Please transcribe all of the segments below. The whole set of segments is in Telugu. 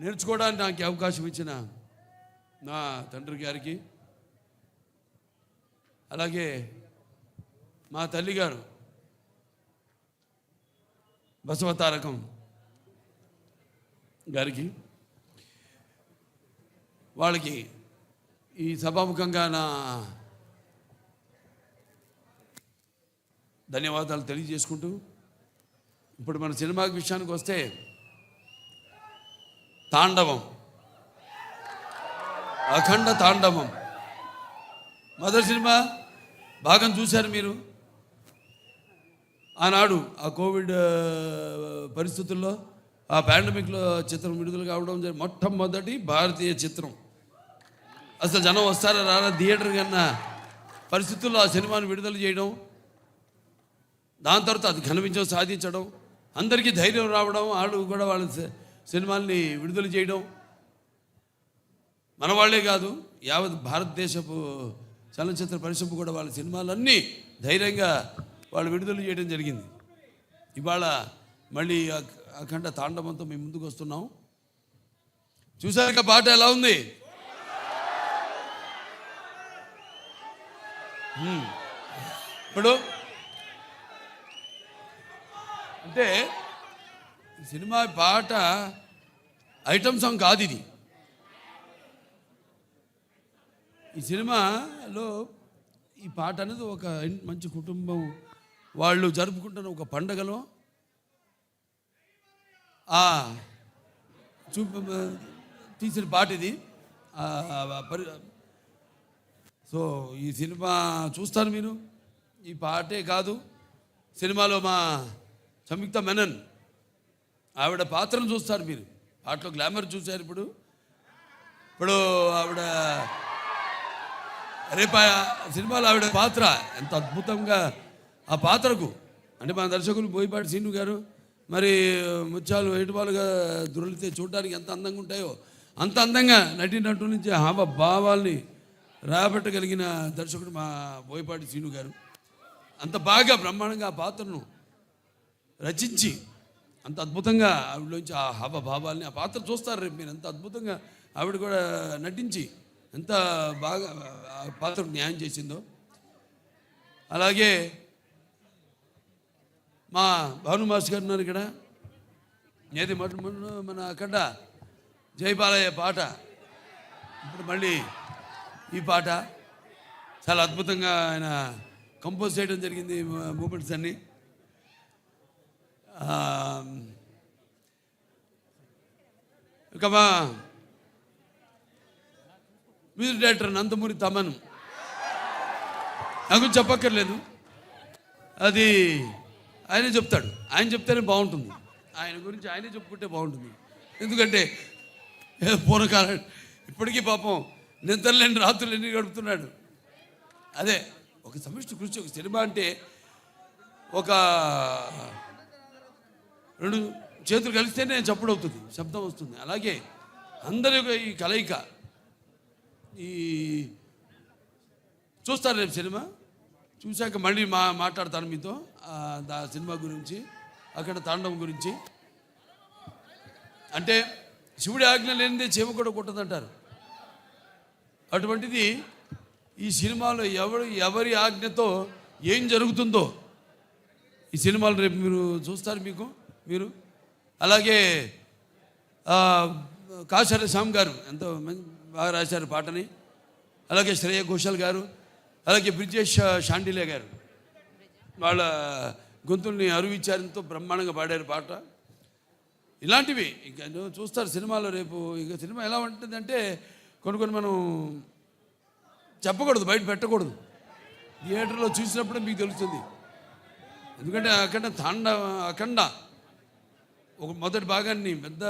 నేర్చుకోవడానికి నాకు అవకాశం ఇచ్చిన నా తండ్రి గారికి, అలాగే మా తల్లిగారు బసవతారకం గారికి, వాళ్ళకి ఈ సభాముఖంగా నా ధన్యవాదాలు తెలియజేసుకుంటూ, ఇప్పుడు మన సినిమా విషయానికి వస్తే తాండవం, అఖండ తాండవం మొదటి సినిమా భాగం చూశారు మీరు. ఆనాడు ఆ కోవిడ్ పరిస్థితుల్లో ఆ పాండమిక్లో చిత్రం విడుదల కావడం మొట్టమొదటి భారతీయ చిత్రం. అసలు జనం వస్తారా రారా థియేటర్ కన్నా పరిస్థితుల్లో ఆ సినిమాను విడుదల చేయడం, దాని తర్వాత అది ఘన విజయం సాధించడం, అందరికీ ధైర్యం రావడం, వాళ్ళు కూడా వాళ్ళ సినిమాల్ని విడుదల చేయడం, మన వాళ్ళే కాదు యావత్ భారతదేశపు చలనచిత్ర పరిశ్రమ కూడా వాళ్ళ సినిమాలన్నీ ధైర్యంగా వాళ్ళు విడుదల చేయడం జరిగింది. ఇవాళ మళ్ళీ అఖండ తాండవంతో మేము ముందుకు వస్తున్నాం. చూసాక పాట ఎలా ఉంది? ఇప్పుడు అంటే సినిమా పాట ఐటమ్ సాంగ్ కాదు ఇది. ఈ సినిమాలో ఈ పాట అనేది ఒక మంచి కుటుంబం వాళ్ళు జరుపుకుంటున్న ఒక పండగలో తీసిన పాట ఇది. సో ఈ సినిమా చూస్తారు మీరు. ఈ పాటే కాదు, సినిమాలో మా సంయుక్త మెనన్ ఆవిడ పాత్రను చూస్తారు మీరు. పాటలో గ్లామర్ చూశారు. ఇప్పుడు ఆవిడ రేపు సినిమాలో ఆవిడ పాత్ర ఎంత అద్భుతంగా ఆ పాత్రకు, అంటే మా దర్శకులు బోయపాటి శ్రీను గారు మరి ముత్యాలు ఏటుపాలుగా దొరికితే చూడడానికి ఎంత అందంగా ఉంటాయో అంత అందంగా నటినట్టు నుంచి హావ భావాల్ని రాబట్టగలిగిన దర్శకుడు మా బోయపాటి శ్రీను గారు. అంత బాగా బ్రహ్మాండంగా ఆ పాత్రను రచించి అంత అద్భుతంగా ఆవిడలోంచి ఆ హావభావాల్ని ఆ పాత్ర చూస్తారు రేపు మీరు. ఎంత అద్భుతంగా ఆవిడ కూడా నటించి ఎంత బాగా ఆ పాత్రకు న్యాయం చేసిందో. అలాగే మా భానుమాస్ గారు ఉన్నారు ఇక్కడ. ఏది మన అక్కడ జయబాలయ్య పాట, ఇప్పుడు మళ్ళీ ఈ పాట చాలా అద్భుతంగా ఆయన కంపోజ్ చేయడం జరిగింది. మూమెంట్స్ అన్నీ ఇక మా మ్యూజిక్ డైరెక్టర్ నందమూరి తమన్ నాకు చెప్పక్కర్లేదు, అది ఆయనే చెప్తాడు. ఆయన చెప్తేనే బాగుంటుంది. ఆయన గురించి ఆయనే చెప్పుకుంటే బాగుంటుంది. ఎందుకంటే పూర్వకాలం ఇప్పటికీ పాపం నిద్రలేని రాత్రులు ఎన్ని గడుపుతున్నాడు. అదే ఒక సమిష్టి కృషి. ఒక సినిమా అంటే ఒక రెండు చేతులు కలిస్తేనే చప్పుడు అవుతుంది, శబ్దం వస్తుంది. అలాగే అందరి ఈ కలయిక ఈ చూస్తారు రేపు సినిమా చూశాక మళ్ళీ మాట్లాడతాను మీతో ఆ సినిమా గురించి, అక్కడ తాండవం గురించి. అంటే శివుడి ఆజ్ఞ లేనిదే చీమ కూడా కొట్టదంటారు. అటువంటిది ఈ సినిమాలో ఎవరి ఆజ్ఞతో ఏం జరుగుతుందో ఈ సినిమాలు రేపు మీరు చూస్తారు. మీరు అలాగే కాశర శ్యామ్ గారు ఎంతో బాగా రాశారు పాటని. అలాగే శ్రేయ ఘోషాల్ గారు, అలాగే బ్రిజేష్ షాండిలే గారు వాళ్ళ గొంతుల్ని అరువిచ్చారు, ఎంతో బ్రహ్మాండంగా పాడారు పాట. ఇలాంటివి ఇంకా చూస్తారు సినిమాలో రేపు. ఇక సినిమా ఎలా ఉంటుందంటే కొన్ని మనం చెప్పకూడదు, బయట పెట్టకూడదు. థియేటర్లో చూసినప్పుడే మీకు తెలుస్తుంది. ఎందుకంటే అఖండ ఒక మొదటి భాగాన్ని పెద్ద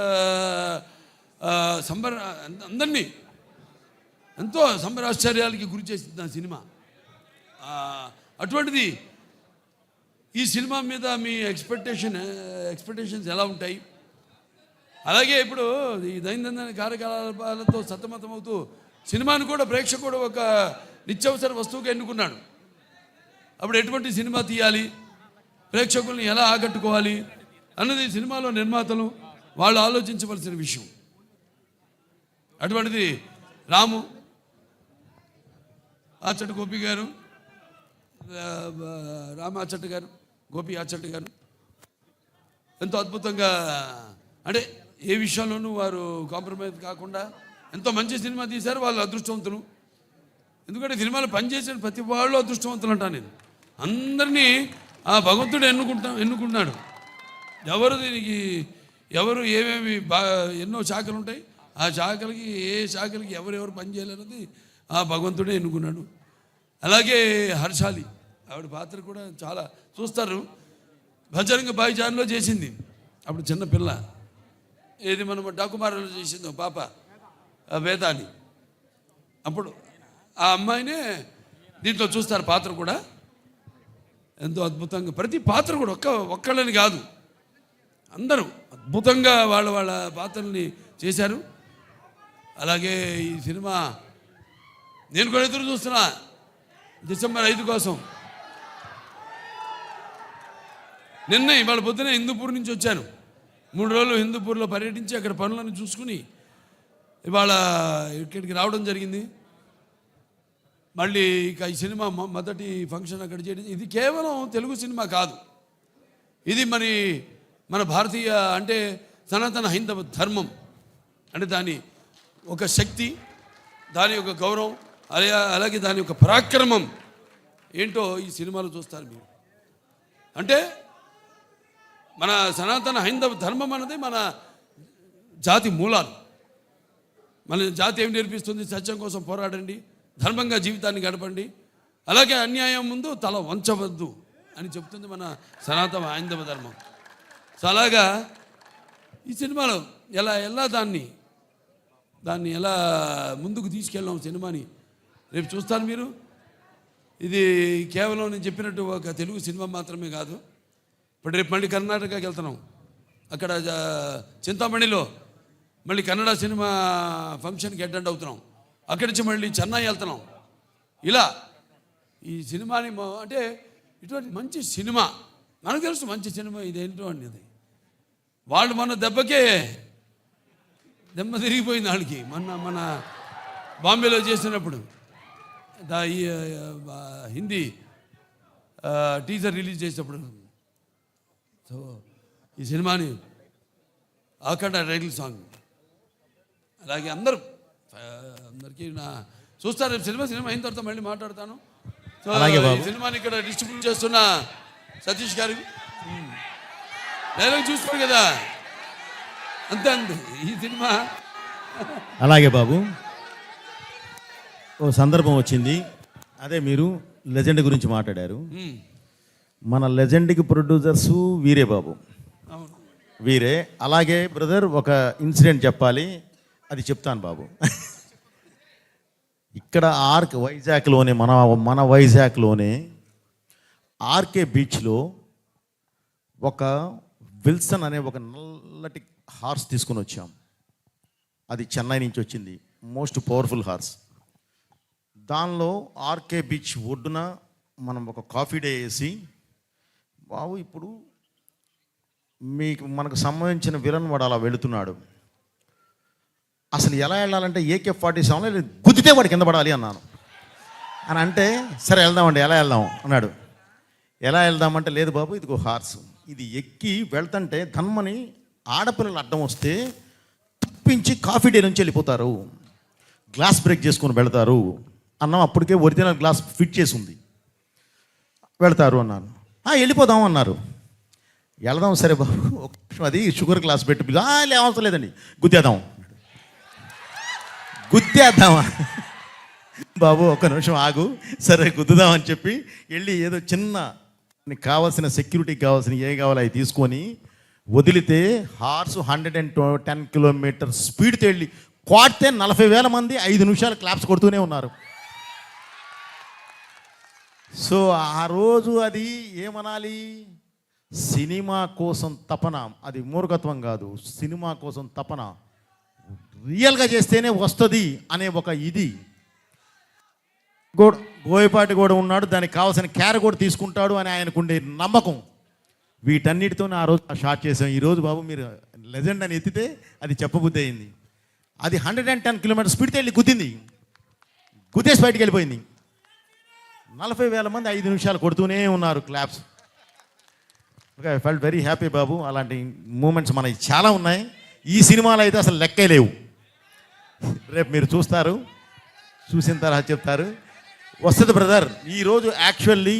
అందరినీ ఎంతో సంబరాశ్చర్యాలకి గురి చేసింది ఆ సినిమా. అటువంటిది ఈ సినిమా మీద మీ ఎక్స్పెక్టేషన్స్ ఎలా ఉంటాయి? అలాగే ఇప్పుడు ఈ దైనందిన కార్యకలాపాలతో సతమతమవుతూ సినిమాను కూడా ప్రేక్షకుడు ఒక నిత్యావసర వస్తువుగా ఎన్నుకున్నాడు. అప్పుడు ఎటువంటి సినిమా తీయాలి, ప్రేక్షకుల్ని ఎలా ఆకట్టుకోవాలి అన్నది సినిమాలో నిర్మాతలు వాళ్ళు ఆలోచించవలసిన విషయం. అటువంటిది రాము, ఆచట్ గోపి గారు, రామ ఆచట్ గారు, గోపి ఆచట్ గారు ఎంతో అద్భుతంగా, అంటే ఏ విషయంలోనూ వారు కాంప్రమైజ్ కాకుండా ఎంతో మంచి సినిమా తీశారు. వాళ్ళు అదృష్టవంతులు. ఎందుకంటే సినిమాలు పనిచేసిన ప్రతి వాళ్ళు అదృష్టవంతులు అంటాను నేను. అందరినీ ఆ భగవంతుడు ఎన్నుకున్నాడు. ఎవరు ఏమేమి ఎన్నో శాఖలు ఉంటాయి. ఆ శాఖలకి ఏ శాఖలకి ఎవరెవరు పనిచేయాలన్నది ఆ భగవంతుడే ఎన్నుకున్నాడు. అలాగే హర్షాలి, ఆవిడ పాత్ర కూడా చాలా చూస్తారు. భజరంగ భాయిజాన్లో చేసింది, అప్పుడు చిన్న పిల్ల. ఏది మనం డాకుమారలో చేసిందో పాప వేదాన్ని, అప్పుడు ఆ అమ్మాయినే దీంట్లో చూస్తారు. పాత్ర కూడా ఎంతో అద్భుతంగా, ప్రతి పాత్ర కూడా ఒక్కళ్ళని కాదు, అందరూ అద్భుతంగా వాళ్ళ పాత్రల్ని చేశారు. అలాగే ఈ సినిమా నేను కూడా ఎదురు చూస్తున్నా డిసెంబర్ 5 కోసం. నిన్న ఇవాళ పొద్దున హిందూపూర్ నుంచి వచ్చాను. 3 రోజులు హిందూపూర్లో పర్యటించి అక్కడ పనులను చూసుకుని ఇవాళ ఇక్కడికి రావడం జరిగింది. మళ్ళీ ఇక ఈ సినిమా మొదటి ఫంక్షన్ అక్కడ చేయడం. ఇది కేవలం తెలుగు సినిమా కాదు, ఇది మన భారతీయ అంటే సనాతన హైందవ ధర్మం అంటే దాని ఒక శక్తి, దాని యొక్క గౌరవం, అలాగే దాని యొక్క పరాక్రమం ఏంటో ఈ సినిమాలో చూస్తారు మీరు. అంటే మన సనాతన హైందవ ధర్మం అన్నది మన జాతి మూలాలు. మన జాతి ఏమి నేర్పిస్తుంది? సత్యం కోసం పోరాడండి, ధర్మంగా జీవితాన్ని గడపండి, అలాగే అన్యాయం ముందు తల వంచవద్దు అని చెప్తుంది మన సనాతన హైందవ ధర్మం. సో అలాగా ఈ సినిమాలో ఎలా దాన్ని ఎలా ముందుకు తీసుకెళ్ళాం సినిమాని రేపు చూస్తారు మీరు. ఇది కేవలం నేను చెప్పినట్టు ఒక తెలుగు సినిమా మాత్రమే కాదు. ఇప్పుడు రేపు మళ్ళీ కర్ణాటకకి వెళ్తున్నాం. అక్కడ చింతామణిలో మళ్ళీ కన్నడ సినిమా ఫంక్షన్కి అటెండ్ అవుతున్నాం. అక్కడి నుంచి మళ్ళీ చెన్నై వెళ్తున్నాం. ఇలా ఈ సినిమాని అంటే ఇటువంటి మంచి సినిమా మనకు తెలుసు, మంచి సినిమా ఇదేంటో అనేది. వాళ్ళు మన దెబ్బకే దెబ్బ తిరిగిపోయింది వాళ్ళకి. మన బాంబేలో చేసినప్పుడు ఈ హిందీ టీజర్ రిలీజ్ చేసినప్పుడు. సో ఈ సినిమాని అక్కడ టైటిల్ సాంగ్, అలాగే అందరికీ చూస్తారు. సినిమా అయిన తర్వాత మళ్ళీ మాట్లాడతాను. సో ఈ సినిమాని ఇక్కడ డిస్ట్రిబ్యూట్ చేస్తున్న సతీష్ గారు డైలాగ్ చూస్తారు కదా, అంతే ఈ సినిమా. అలాగే బాబు, ఓ సందర్భం వచ్చింది. అదే మీరు లెజెండ్ గురించి మాట్లాడారు. మన లెజెండ్కి ప్రొడ్యూసర్సు వీరే బాబు, వీరే. అలాగే బ్రదర్ ఒక ఇన్సిడెంట్ చెప్పాలి, అది చెప్తాను బాబు. ఇక్కడ వైజాగ్లోనే మన వైజాగ్లోనే ఆర్కే బీచ్లో ఒక విల్సన్ అనే ఒక నల్లటి హార్స్ తీసుకుని వచ్చాం. అది చెన్నై నుంచి వచ్చింది, మోస్ట్ పవర్ఫుల్ హార్స్. దానిలో ఆర్కే బీచ్ ఒడ్డున మనం ఒక కాఫీ డే వేసి, బాబు ఇప్పుడు మనకు సంబంధించిన విలన్ వాడు అలా వెళుతున్నాడు, అసలు ఎలా వెళ్ళాలంటే AK-47 గుద్దితే వాడు కింద పడాలి అన్నాను. అని అంటే సరే వెళ్దామండి, ఎలా వెళ్దాం అన్నాడు. ఎలా వెళ్దామంటే లేదు బాబు ఇదిగో హార్స్, ఇది ఎక్కి వెళ్తుంటే ధన్మని ఆడపిల్లలు అడ్డం వస్తే తప్పించి కాఫీ డే నుంచి వెళ్ళిపోతారు, గ్లాస్ బ్రేక్ చేసుకొని వెళతారు అన్నాం. అప్పటికే ఒరిజినల్ గ్లాస్ ఫిట్ చేసి ఉంది, వెళ్తారు అన్నాను. వెళ్ళిపోదాం అన్నారు. వెళదాం సరే బాబు, ఒక నిమిషం అది షుగర్ గ్లాస్ పెట్టి అవసరం లేదండి గుద్దేద్దామా బాబు, ఒక్క నిమిషం ఆగు, సరే గుద్దుదామని చెప్పి వెళ్ళి ఏదో చిన్న నీకు కావాల్సిన సెక్యూరిటీకి కావాల్సిన ఏ కావాలో అవి తీసుకొని వదిలితే హార్స్ 110 కిలోమీటర్ స్పీడ్తో వెళ్ళి కొడితే 40,000 మంది 5 నిమిషాలు క్లాప్స్ కొడుతూనే ఉన్నారు. సో ఆ రోజు అది ఏమనాలి, సినిమా కోసం తపన, అది మూర్ఖత్వం కాదు, సినిమా కోసం తపన, రియల్గా చేస్తేనే వస్తుంది అనే ఒక ఇది. బోయపాటి కూడా ఉన్నాడు, దానికి కావాల్సిన క్యార కూడా తీసుకుంటాడు అని ఆయనకుండే నమ్మకం. వీటన్నిటితోనే ఆ రోజు షార్ట్ చేసాం. ఈరోజు బాబు మీరు లెజెండ్ అని ఎత్తితే అది చెప్పబుద్ధి అయింది. అది 110 కిలోమీటర్ స్పీడ్తో వెళ్ళి గుద్దేసి బయటికి వెళ్ళిపోయింది. 40,000 మంది 5 నిమిషాలు కొడుతూనే ఉన్నారు claps. Okay, I felt very happy బాబు. అలాంటి మూమెంట్స్ మనకి చాలా ఉన్నాయి. ఈ సినిమాలో అయితే అసలు లెక్కే లేవు. రేపు మీరు చూస్తారు, చూసిన తర్వాత చెప్తారు. వస్తుంది బ్రదర్. ఈరోజు యాక్చువల్లీ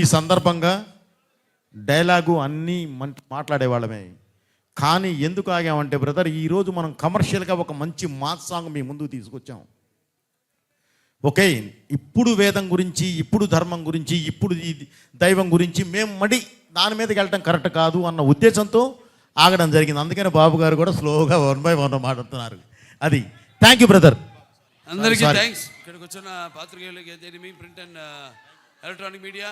ఈ సందర్భంగా డైలాగు అన్నీ మాట్లాడేవాళ్ళమే. కానీ ఎందుకు ఆగామంటే బ్రదర్, ఈరోజు మనం కమర్షియల్గా ఒక మంచి మాస్ సాంగ్ మీ ముందుకు తీసుకొచ్చాం. ఓకే, ఇప్పుడు వేదం గురించి, ఇప్పుడు ధర్మం గురించి, ఇప్పుడు ఈ దైవం గురించి మేము దాని మీదకి వెళ్ళటం కరెక్ట్ కాదు అన్న ఉద్దేశంతో ఆగడం జరిగింది. అందుకని బాబు గారు కూడా స్లోగా 1 by 1 మాట్లాడుతున్నారు. అది థ్యాంక్ యూ బ్రదర్. అందరికీ థ్యాంక్స్. ఇక్కడికి వచ్చిన పాత్రికేయులకి, ప్రింట్ అండ్ ఎలక్ట్రానిక్ మీడియా,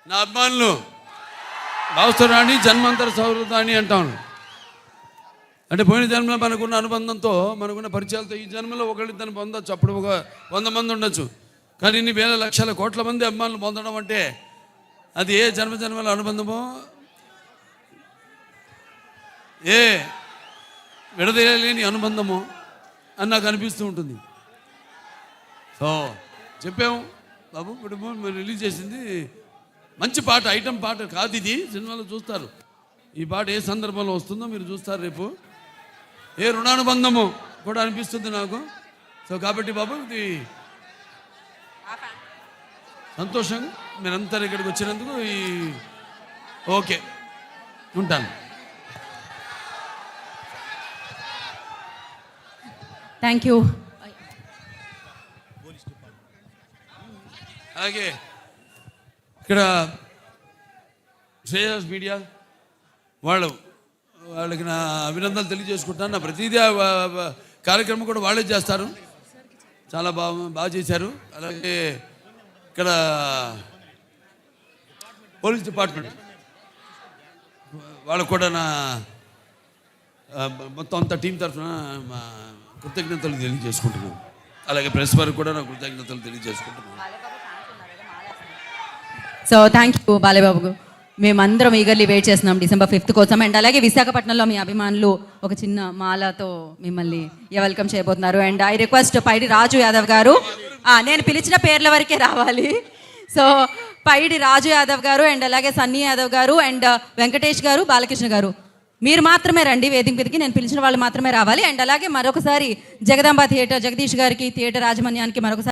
నా అభిమానులు, భావస్థరాణి జన్మాంతర సౌహృదాన్ని అంటాను. అంటే పోయిన జన్మలో మనకున్న అనుబంధంతో, మనకున్న పరిచయాలతో ఈ జన్మలో ఒకళ్ళిద్దరిని పొందొచ్చు. అప్పుడు ఒక 100 మంది ఉండొచ్చు. కానీ ఇన్ని వేల లక్షల కోట్ల మంది అభిమానులు పొందడం అంటే అది ఏ జన్మల అనుబంధమో, ఏ విడదీయలేని అనుబంధమో అని నాకు అనిపిస్తూ ఉంటుంది. సో చెప్పాము బాబు, ఇప్పుడు మీరు రిలీజ్ చేసింది మంచి పాట, ఐటమ్ పాట కాదు ఇది. సినిమాలో చూస్తారు ఈ పాట ఏ సందర్భంలో వస్తుందో మీరు చూస్తారు రేపు. ఏ రుణానుబంధము కూడా అనిపిస్తుంది నాకు. సో కాబట్టి బాబు, ఇది సంతోషంగా మీరంతా ఇక్కడికి వచ్చినందుకు ఓకే ఉంటాను. Thank you. అలాగే ఇక్కడ శ్రేయస్ మీడియా వాళ్ళకి నా అభినందనలు తెలియజేసుకుంటాను. నా ప్రతిదీ కార్యక్రమం కూడా వాళ్ళే చేస్తారు. చాలా బాగా చేశారు. అలాగే ఇక్కడ పోలీస్ డిపార్ట్మెంట్ వాళ్ళకు కూడా నా మొత్తం అంత టీం తరఫున మా కృతజ్ఞతలు తెలియజేసుకుంటున్నాను. అలాగే ప్రెస్ వారికి కూడా నా కృతజ్ఞతలు తెలియజేసుకుంటున్నాను. So thank you Balebabu. మేమందరం ఈగర్లీ వెయిట్ చేస్తున్నాం December 5th కోసం. అండ్ అలాగే విశాఖపట్నంలో మీ అభిమానులు ఒక చిన్న మాలతో మిమ్మల్ని వెల్కమ్ చేయబోతున్నారు. అండ్ ఐ రిక్వెస్ట్ పైడి రాజు యాదవ్ గారు, నేను పిలిచిన పేర్ల వరకే రావాలి. సో పైడి రాజు యాదవ్ గారు, అండ్ అలాగే సన్నీ యాదవ్ గారు, అండ్ వెంకటేష్ గారు, బాలకృష్ణ గారు, మీరు మాత్రమే రండి వేదిక మీదకి. నేను పిలిచిన వాళ్ళు మాత్రమే రావాలి. అండ్ అలాగే మరొకసారి జగదాంబ థియేటర్ జగదీష్ గారికి, థియేటర్ యాజమాన్యానికి మరొకసారి